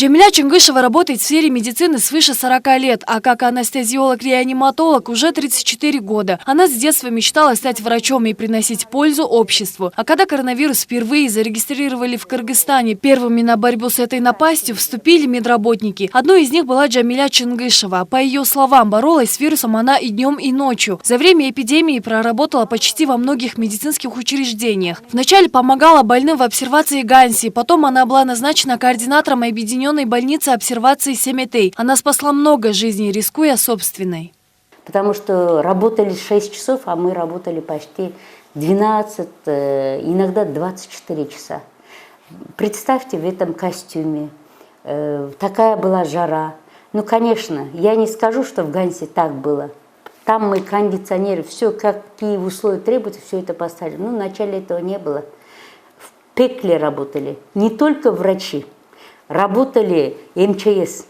Джамиля Чингышева работает в сфере медицины свыше 40 лет, а как анестезиолог-реаниматолог уже 34 года. Она с детства мечтала стать врачом и приносить пользу обществу. А когда коронавирус впервые зарегистрировали в Кыргызстане, первыми на борьбу с этой напастью вступили медработники. Одной из них была Джамиля Чингышева. По ее словам, боролась с вирусом она и днем, и ночью. За время эпидемии проработала почти во многих медицинских учреждениях. Вначале помогала больным в обсервации Ганси, потом она была назначена координатором объединенной больницы обсервации Семетей. Она спасла много жизней, рискуя собственной. Потому что работали 6 часов, а мы работали почти 12, иногда 24 часа. Представьте, в этом костюме. Такая была жара. Ну, конечно, я не скажу, что в Гансе так было. Там мы кондиционеры, все, какие условия требуются, все это поставили. Ну, вначале этого не было. В пекле работали не только врачи. Работали МЧС.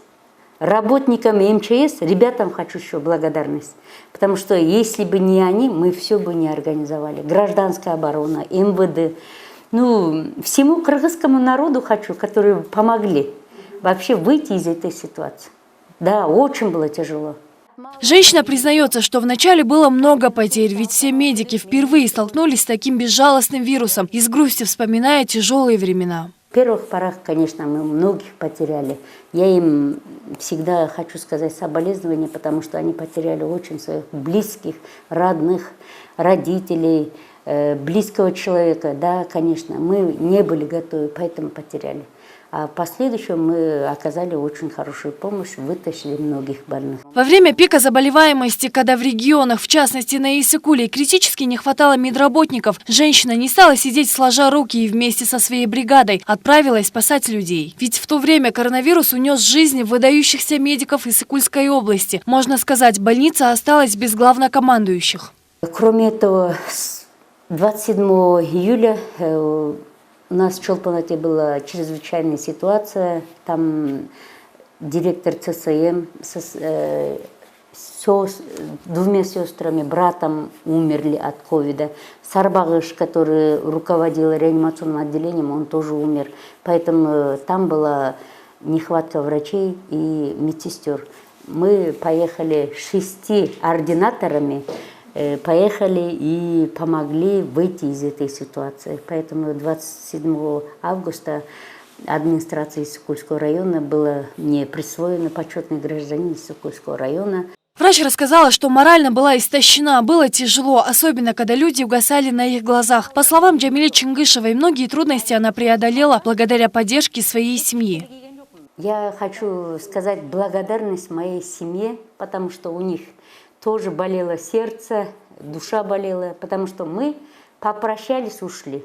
Работникам МЧС, ребятам хочу еще благодарность. Потому что если бы не они, мы все бы не организовали. Гражданская оборона, МВД. Ну, всему кыргызскому народу хочу, которые помогли вообще выйти из этой ситуации. Да, очень было тяжело. Женщина признается, что вначале было много потерь, ведь все медики впервые столкнулись с таким безжалостным вирусом и с грустью вспоминая тяжелые времена. В первых порах, конечно, мы многих потеряли. Я им всегда хочу сказать соболезнования, потому что они потеряли очень своих близких, родных, родителей, близкого человека. Да, конечно, мы не были готовы, поэтому потеряли. А в последующем мы оказали очень хорошую помощь, вытащили многих больных. Во время пика заболеваемости, когда в регионах, в частности на Иссыкуле, критически не хватало медработников, женщина не стала сидеть сложа руки и вместе со своей бригадой отправилась спасать людей. Ведь в то время коронавирус унес жизни выдающихся медиков Иссыкульской области. Можно сказать, больница осталась без главнокомандующих. Кроме этого, с 27 июля у нас в Чолпонате была чрезвычайная ситуация. Там директор ЦСМ с двумя сестрами, братом умерли от ковида. Сарбагыш, который руководил реанимационным отделением, он тоже умер. Поэтому там была нехватка врачей и медсестер. Мы поехали 6 ординаторами, поехали и помогли выйти из этой ситуации. Поэтому 27 августа администрация Иссыкульского района была мне присвоена почетный гражданин Иссыкульского района. Врач рассказала, что морально была истощена, было тяжело, особенно когда люди угасали на их глазах. По словам Джамили Чингышевой, многие трудности она преодолела благодаря поддержке своей семьи. Я хочу сказать благодарность моей семье, потому что у них тоже болело сердце, душа болела, потому что мы попрощались, ушли.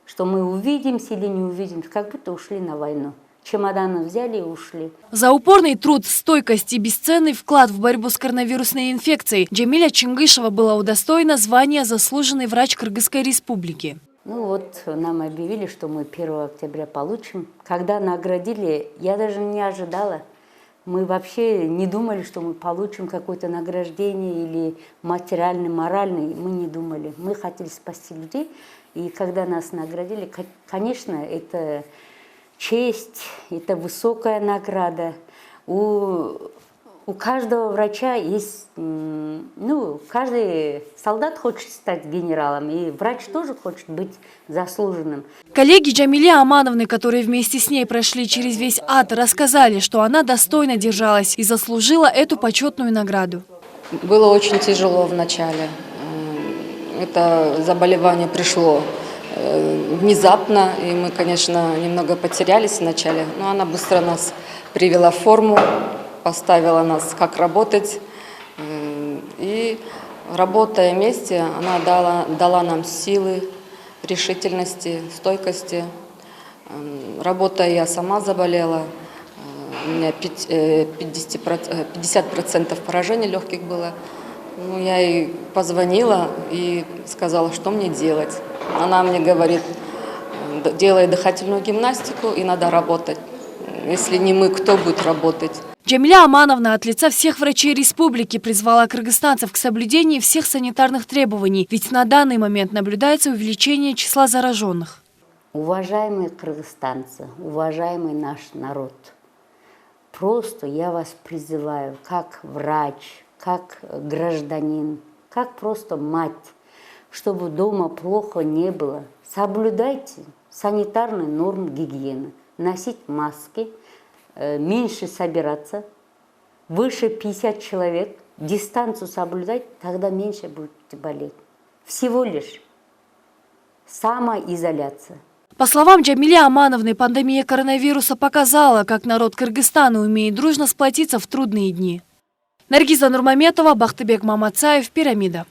Что мы увидимся или не увидимся, как будто ушли на войну. Чемоданы взяли и ушли. За упорный труд, стойкость и бесценный вклад в борьбу с коронавирусной инфекцией Джамиля Чингышева была удостоена звания «Заслуженный врач Кыргызской республики». Ну вот, нам объявили, что мы 1 октября получим. Когда наградили, я даже не ожидала. Мы вообще не думали, что мы получим какое-то награждение или материальное, моральное. Мы не думали. Мы хотели спасти людей. И когда нас наградили, конечно, это честь, это высокая награда. У каждого врача есть, ну, каждый солдат хочет стать генералом, и врач тоже хочет быть заслуженным. Коллеги Джамили Амановны, которые вместе с ней прошли через весь ад, рассказали, что она достойно держалась и заслужила эту почетную награду. Было очень тяжело в начале. Это заболевание пришло внезапно, и мы, конечно, немного потерялись вначале, но она быстро нас привела в форму, поставила нас, как работать. И работая вместе, она дала нам силы, решительности, стойкости. Работая, я сама заболела. У меня 50% поражений легких было. Ну, я ей позвонила и сказала, что мне делать. Она мне говорит, делай дыхательную гимнастику и надо работать. Если не мы, кто будет работать? Джамиля Амановна от лица всех врачей республики призвала кыргызстанцев к соблюдению всех санитарных требований, ведь на данный момент наблюдается увеличение числа зараженных. Уважаемые кыргызстанцы, уважаемый наш народ, просто я вас призываю, как врач, как гражданин, как просто мать, чтобы дома плохо не было. Соблюдайте санитарные нормы гигиены, носить маски, меньше собираться, выше 50 человек, дистанцию соблюдать, тогда меньше будете болеть. Всего лишь самоизоляция. По словам Джамили Амановны, пандемия коронавируса показала, как народ Кыргызстана умеет дружно сплотиться в трудные дни. Наргиза Нурмаметова, Бахтыбек Мамацаев, Пирамида.